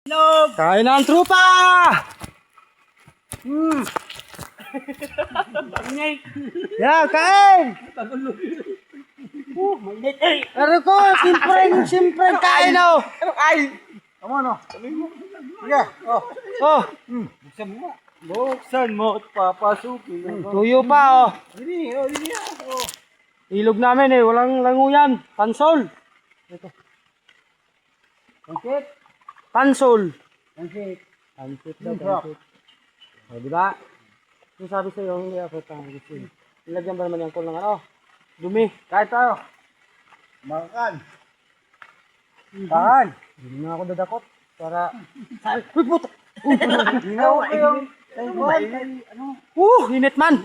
Kain na ang trupa! Yeah, kain! Pero ko, siyempre kain oh! Ano kain? Tama no? Sige. Oh, Buksan mo. Buksan mo at papasukin. tuyo pa oh! Dini. Ilog namin eh, walang languyan. Pansol! Pangkit. Pansol! Pangkit. Pansol daw, pansol. O, diba? Yung sabi sa'yo, hindi ako gusto. Nilagyan ba naman yung kol ng ano? Dumi. Kahit tayo. Makan. Kain. Hindi na ako dadakot. Para... Uy, puto. Ginawa ko yung... Init man!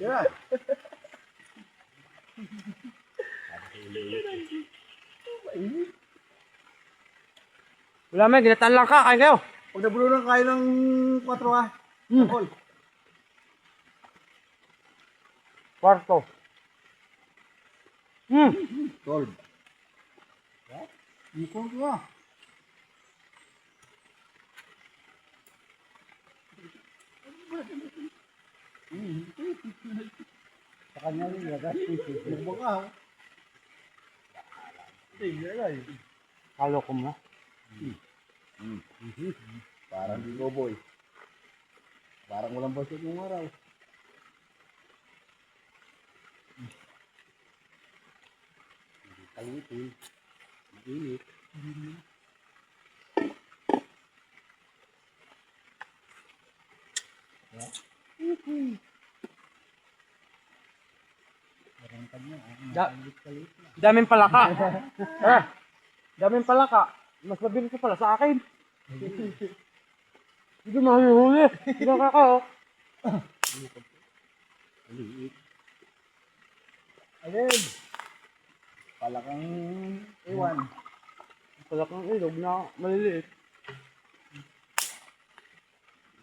Yeah. Wala may, ginataan lang ka. Kain kayo. Pag nabulo ng kain ng 4 ah. Takol. Kwarto. 12. Ikaw ka. Sa kanya rin yagas. Magbaka. Halo ko mo. Parang di boy. Parang walang budget ng araw. Kalitin. Mainit. Daming palaka. Daming palaka. Mas mabilis ka pala sa akin. Hindi mahuli. Hindi ka oh. Alin. Palakang iwan. Palakang ilog na maliliit.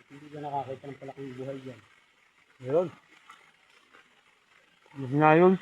Hindi ka nakakita ng palakang buhay dyan. Meron. Hindi na yun.